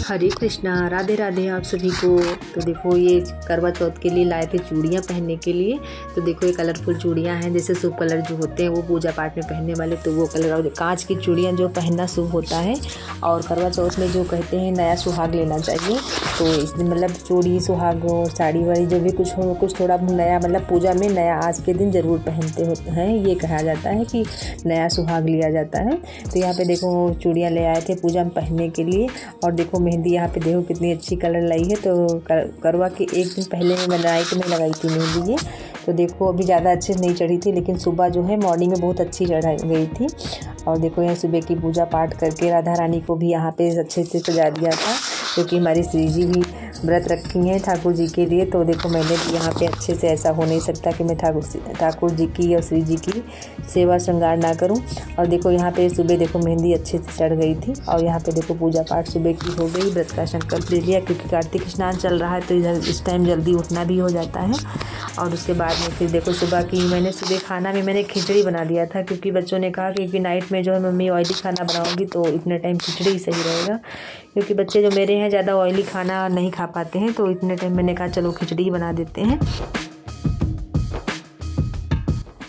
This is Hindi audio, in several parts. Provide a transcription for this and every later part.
हरे कृष्णा, राधे राधे आप सभी को। तो देखो ये करवा चौथ के लिए लाए थे चूड़ियाँ पहनने के लिए। तो देखो ये कलरफुल चूड़ियाँ हैं, जैसे शुभ कलर जो होते हैं वो पूजा पाठ में पहनने वाले, तो वो कलर। और कांच की चूड़ियाँ जो पहनना शुभ होता है, और करवा चौथ में जो कहते हैं नया सुहाग लेना चाहिए। तो इस दिन मतलब चूड़ी सुहाग और साड़ी वाड़ी जो भी कुछ हो, कुछ थोड़ा नया, मतलब पूजा में नया आज के दिन ज़रूर पहनते होते हैं। ये कहा जाता है कि नया सुहाग लिया जाता है। तो यहाँ पे देखो चूड़ियाँ ले आए थे पूजा में पहनने के लिए। और देखो मेहंदी यहाँ पे देखो कितनी अच्छी कलर लाई है। तो करवा के एक दिन पहले मैं नाइट में लगाई थी मेहंदी ये। तो देखो अभी ज़्यादा अच्छे नहीं चढ़ी थी, लेकिन सुबह जो है मॉर्निंग में बहुत अच्छी चढ़ाई गई थी। और देखो यहाँ सुबह की पूजा पाठ करके राधा रानी को भी यहाँ पे अच्छे से सजा दिया था, क्योंकि हमारी श्री जी भी व्रत रखी हैं ठाकुर जी के लिए। तो देखो मैंने भी यहाँ पे अच्छे से, ऐसा हो नहीं सकता कि मैं ठाकुर जी की और श्री जी की सेवा श्रृंगार ना करूँ। और देखो यहाँ पे सुबह देखो मेहंदी अच्छे से चढ़ गई थी। और यहाँ पे देखो पूजा पाठ सुबह की हो गई, व्रत का संकल्प ले लिया, क्योंकि कार्तिक स्नान चल रहा है तो इस टाइम जल्दी उठना भी हो जाता है। और उसके बाद में फिर देखो सुबह की मैंने सुबह खाना में मैंने खिचड़ी बना दिया था, क्योंकि बच्चों ने कहा कि नाइट में जो है मम्मी ऑयली खाना बनाओगी तो इतने टाइम खिचड़ी ही सही रहेगा, क्योंकि बच्चे जो मेरे हैं ज़्यादा ऑयली खाना नहीं खा पाते हैं। तो इतने टाइम मैंने कहा चलो खिचड़ी ही बना देते हैं।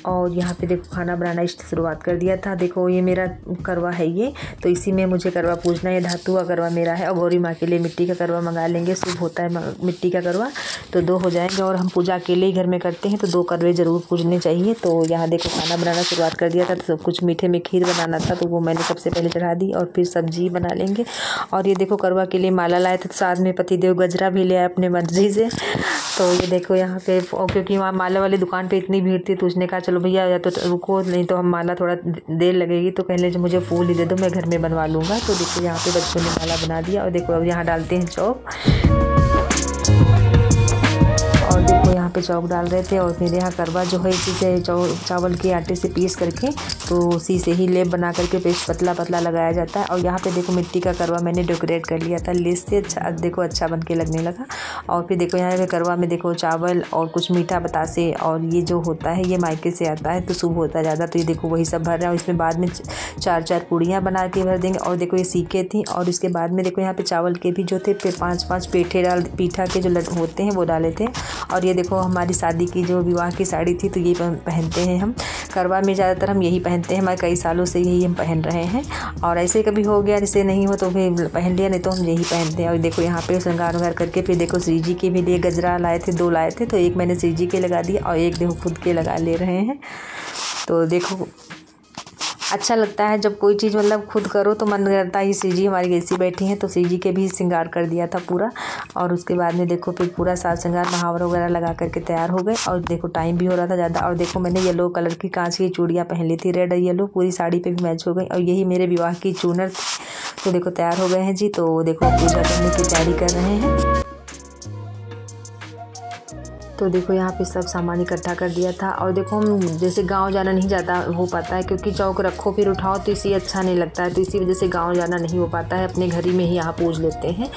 और यहाँ पे देखो खाना बनाना शुरुआत कर दिया था। देखो ये मेरा करवा है ये, तो इसी में मुझे करवा पूजना है। धातु का करवा मेरा है, और गौरी माँ के लिए मिट्टी का करवा मंगा लेंगे, शुभ होता है मिट्टी का करवा, तो 2 हो जाएंगे। और हम पूजा अकेले ही घर में करते हैं तो 2 करवे ज़रूर पूजने चाहिए। तो यहाँ देखो खाना बनाना शुरुआत कर दिया था। तो सब कुछ मीठे में खीर बनाना था, तो वो मैंने सबसे पहले चढ़ा दी, और फिर सब्जी बना लेंगे। और ये देखो करवा के लिए माला लाए थे, तो साथ में पतिदेव गजरा भी ले आए अपने मर्जी से। तो ये देखो यहाँ पे, क्योंकि वहाँ माला वाली दुकान पे इतनी भीड़ थी, तो उसने कहा चलो भैया या तो रुको, नहीं तो हम माला थोड़ा देर लगेगी, तो कहने जो मुझे फूल ही दे दो, मैं घर में बनवा लूँगा। तो देखो यहाँ पे बच्चों ने माला बना दिया। और देखो अब यहाँ डालते हैं चौक, और देखो यहाँ पे चौक डाल रहे थे। और मेरे यहाँ करवा जो है इसी से चावल के आटे से पीस करके, तो उसी से ही लेप बना करके पेस्ट पतला पतला लगाया जाता है। और यहाँ पे देखो मिट्टी का करवा मैंने डेकोरेट कर लिया था लेस से, अच्छा देखो अच्छा बन के लगने लगा। और फिर देखो यहाँ पे करवा में देखो चावल और कुछ मीठा बतासे, और ये जो होता है ये मायके से आता है तो शुभ होता है ज़्यादा। तो ये देखो वही सब भर रहा है। और इसमें बाद में 4-4 पूड़ियाँ बना के भर देंगे। और देखो ये सीखे थी। और इसके बाद में देखो यहाँ पे चावल के भी जो थे 5-5 पेठे पीठा के जो होते हैं वो डाले थे। और ये देखो हमारी शादी की जो विवाह की साड़ी थी, तो ये पहनते हैं हम करवा में, ज़्यादातर हम यही पहनते हैं, हमारे कई सालों से यही हम पहन रहे हैं। और ऐसे कभी हो गया जैसे नहीं हो तो फिर पहन लिया, नहीं तो हम यही पहनते हैं। और देखो यहाँ पे श्रृंगार वंगार करके फिर देखो श्री जी के भी लिए गजरा लाए थे, 2 लाए थे, तो एक मैंने श्री जी के लगा दिया और एक देखो खुद के लगा ले रहे हैं। तो देखो अच्छा लगता है जब कोई चीज़ मतलब खुद करो तो मन करता है। श्री जी हमारी ऐसी बैठी हैं, तो श्री जी के भी श्रृंगार कर दिया था पूरा। और उसके बाद में देखो फिर पूरा साज श्रृंगार महावर वगैरह लगा करके तैयार हो गए। और देखो टाइम भी हो रहा था ज़्यादा। और देखो मैंने येलो कलर की कांच की चूड़ियाँ पहन ली थी, रेड येलो, पूरी साड़ी पे भी मैच हो गई। और यही मेरे विवाह की चूनर थी। तो देखो तैयार हो गए हैं जी। तो देखो पूजा करने की तैयारी कर रहे हैं। तो देखो यहाँ पे सब सामान इकट्ठा कर दिया था। और देखो हम जैसे गांव जाना नहीं जाता हो पाता है, क्योंकि चौक रखो फिर उठाओ तो इसी अच्छा नहीं लगता है, तो इसी वजह से गांव जाना नहीं हो पाता है, अपने घर ही में ही यहाँ पूज लेते हैं।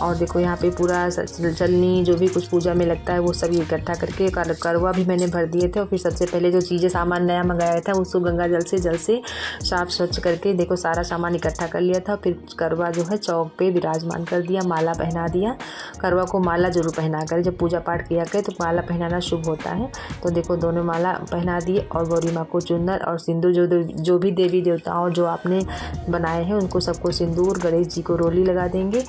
और देखो यहाँ पे पूरा चलनी जो भी कुछ पूजा में लगता है वो सब इकट्ठा करके करवा भी मैंने भर दिए थे। और फिर सबसे पहले जो चीज़ें सामान नया मंगाया था उसको गंगा जल से साफ स्वच्छ करके देखो सारा सामान इकट्ठा कर लिया था। फिर करवा जो है चौक पे विराजमान कर दिया, माला पहना दिया। करवा को माला जरूर पहना कर, जब पूजा पाठ किया करे तो माला पहनाना शुभ होता है। तो देखो दोनों माला पहना दिए। और गौरी माँ को चुनर और सिंदूर, जो भी देवी देवताओं जो आपने बनाए हैं उनको सबको सिंदूर, गणेश जी को रोली लगा देंगे।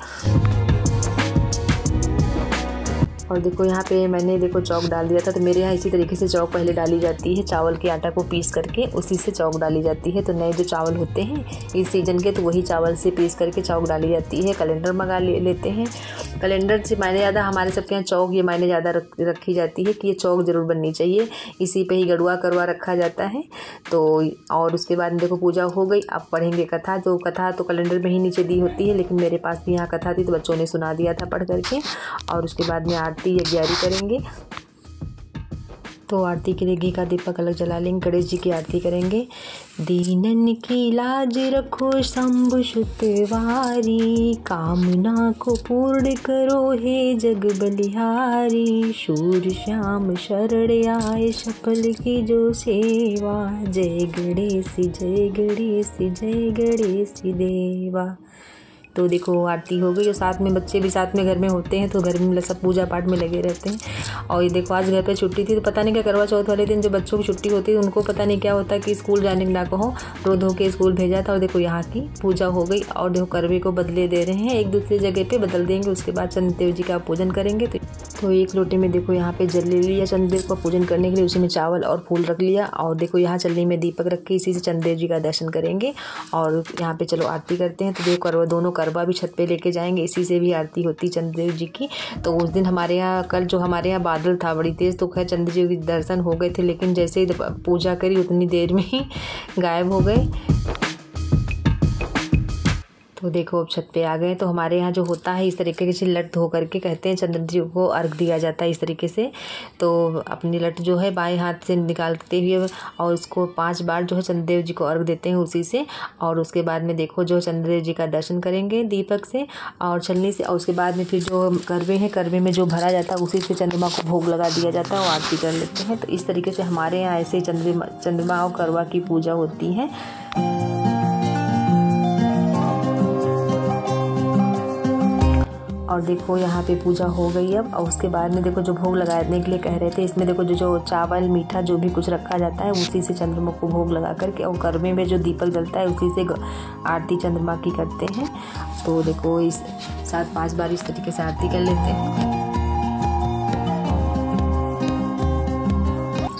और देखो यहाँ पे मैंने देखो चौक डाल दिया था। तो मेरे यहाँ इसी तरीके से चौक पहले डाली जाती है, चावल के आटा को पीस करके उसी से चौक डाली जाती है। तो नए जो चावल होते हैं इस सीजन के, तो वही चावल से पीस करके चौक डाली जाती है। कैलेंडर मंगा लेते हैं, कैलेंडर से मायने ज़्यादा हमारे सबके यहाँ चौक ये मायने ज़्यादा रखी जाती है कि ये चौक ज़रूर बननी चाहिए। इसी पे ही गड़ुआ करवा रखा जाता है। तो और उसके बाद देखो पूजा हो गई। अब पढ़ेंगे कथा। जो कथा तो कैलेंडर में ही नीचे दी होती है, लेकिन मेरे पास भी यहाँ कथा थी तो बच्चों ने सुना दिया था पढ़ करके। और उसके बाद में आरती यज्ञारी करेंगे। तो आरती के लिए घी का दीपक अलग जला लेंगे, गणेश जी की आरती करेंगे। दीनन की लाज रखो शंभु सुतवारी, कामना को पूर्ण करो हे जग बलिहारी। शूर श्याम शरण आए सफल की जो सेवा, जय गणेश जय गणेश जय गणेश देवा। तो देखो आरती हो गई और साथ में बच्चे भी साथ में घर में होते हैं तो घर में सब पूजा पाठ में लगे रहते हैं। और ये देखो आज घर पे छुट्टी थी तो पता नहीं क्या करवा चौथ वाले दिन जो बच्चों की छुट्टी होती है उनको पता नहीं क्या होता है कि स्कूल जाने ना कहो, रो धो के स्कूल भेजा था। और देखो यहाँ की पूजा हो गई और देखो करवे को बदले दे रहे हैं, एक दूसरी जगह पे बदल देंगे। उसके बाद चंद्रदेव जी का पूजन करेंगे। तो एक लोटे में देखो यहाँ पे जल ले लिया चंद्रदेव का पूजन करने के लिए, उसी में चावल और फूल रख लिया। और देखो यहाँ चलनी में दीपक रख के इसी से चंद्रदेव जी का दर्शन करेंगे। और यहाँ पे चलो आरती करते हैं। तो देखो करवा दोनों करवा भी छत पे लेके जाएंगे, इसी से भी आरती होती चंद्रदेव जी की। तो उस दिन हमारे यहाँ कल जो हमारे यहाँ बादल था बड़ी तेज़, तो खैर चंद्रदेव जी के दर्शन हो गए थे, लेकिन जैसे ही पूजा करी उतनी देर में ही गायब हो गए। तो देखो अब छत पे आ गए। तो हमारे यहाँ जो होता है इस तरीके से लट धो करके कहते हैं चंद्रदेव को अर्घ दिया जाता है इस तरीके से। तो अपनी लट जो है बाएं हाथ से निकालते हुए और उसको 5 बार जो है चंद्रदेव जी को अर्घ देते हैं उसी से। और उसके बाद में देखो जो चंद्रदेव जी का दर्शन करेंगे दीपक से और छलनी से। और उसके बाद में फिर जो करवे हैं, करवे में जो भरा जाता है उसी से चंद्रमा को भोग लगा दिया जाता है और आरती कर लेते हैं। तो इस तरीके से हमारे यहाँ ऐसे चंद्रमा और करवा की पूजा होती है। और देखो यहाँ पे पूजा हो गई अब। और उसके बाद में देखो जो भोग लगाने के लिए कह रहे थे, इसमें देखो जो चावल मीठा जो भी कुछ रखा जाता है उसी से चंद्रमा को भोग लगा करके और करवे में जो दीपक जलता है उसी से आरती चंद्रमा की करते हैं। तो देखो इस 7-5 बार इस तरीके से आरती कर लेते हैं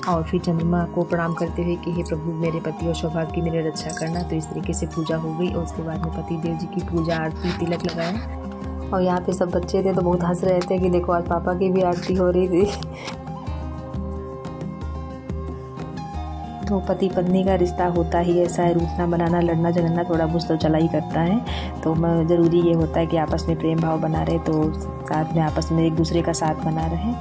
और फिर चंद्रमा को प्रणाम करते हुए कि हे प्रभु मेरे पति और सौभाग्य की मेरी रक्षा करना। तो इस तरीके से पूजा हो गई। और उसके बाद में पति देव जी की पूजा आरती तिलक लगाया। और यहाँ पे सब बच्चे थे तो बहुत हंस रहे थे कि देखो आज पापा की भी आरती हो रही थी। तो पति पत्नी का रिश्ता होता ही ऐसा है, रूठना बनाना लड़ना झगड़ना थोड़ा बहुत तो चला ही करता है। तो ज़रूरी ये होता है कि आपस में प्रेम भाव बना रहे, तो साथ में आपस में एक दूसरे का साथ बना रहे।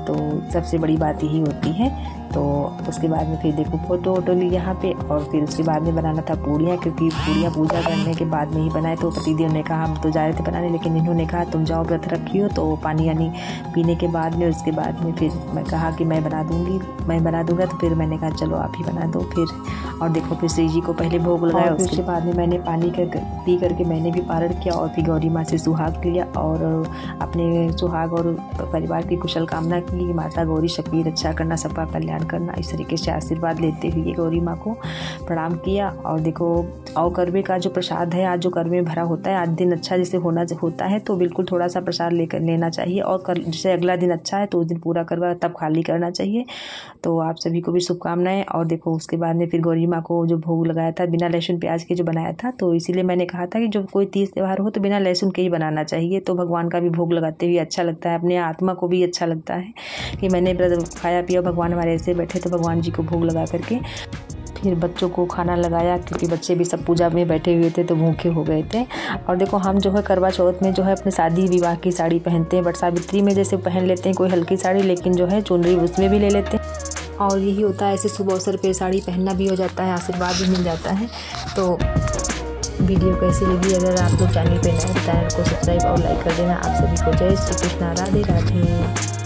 तो सबसे बड़ी बात यही होती है। तो उसके बाद में फिर देखो फोटो वोटो ली यहाँ पे। और फिर उसके बाद में बनाना था पूड़ियाँ, क्योंकि पूड़ियाँ पूजा करने के बाद में ही बनाए। तो पतिदेव ने कहा हम तो जा रहे थे बनाने, लेकिन इन्होंने कहा तुम जाओ व्रत रखी हो तो पानी यानी पीने के बाद में। उसके बाद में फिर मैं कहा कि मैं बना दूँगा। तो फिर मैंने कहा चलो आप ही बना दो फिर। और देखो फिर श्री जी को पहले भोग लगाया, उसके बाद में मैंने पानी पी करके मैंने भी पारण किया और फिर गौरी माँ से सुहाग लिया और अपने सुहाग और परिवार की कुशल कामना की। माता गौरी शक्ति रक्षा करना, सबका कल्याण करना, इस तरीके से आशीर्वाद लेते हुए गौरी माँ को प्रणाम किया। और देखो और करवे का जो प्रसाद है, आज जो करवे भरा होता है, आज दिन अच्छा जैसे होता है तो बिल्कुल थोड़ा सा प्रसाद लेकर लेना चाहिए। और जैसे अगला दिन अच्छा है तो उस दिन पूरा करवा तब खाली करना चाहिए। तो आप सभी को भी शुभकामनाएं। और देखो उसके बाद में फिर गौरी माँ को जो भोग लगाया था बिना लहसुन प्याज के जो बनाया था, तो इसीलिए मैंने कहा था कि जो कोई तीज त्यौहार हो तो बिना लहसुन के ही बनाना चाहिए। तो भगवान का भी भोग लगाते हुए अच्छा लगता है, अपने आत्मा को भी अच्छा लगता है कि मैंने व्रत खाया पिया, भगवान हमारे ऐसे बैठे तो भगवान जी को भोग लगा करके फिर बच्चों को खाना लगाया, क्योंकि बच्चे भी सब पूजा में बैठे हुए थे तो भूखे हो गए थे। और देखो हम जो है करवा चौथ में जो है अपने शादी विवाह की साड़ी पहनते हैं, बट सावित्री में जैसे पहन लेते हैं कोई हल्की साड़ी, लेकिन जो है चुनरी उसमें भी ले लेते हैं। और यही होता है ऐसे शुभ अवसर पे साड़ी पहनना भी हो जाता है, आशीर्वाद भी मिल जाता है। तो वीडियो कैसी लगी, अगर आप लोग चैनल पे नए तो चैनल को सब्सक्राइब और लाइक कर देना। आप सभी को जय श्री कृष्णा, राधे राधे।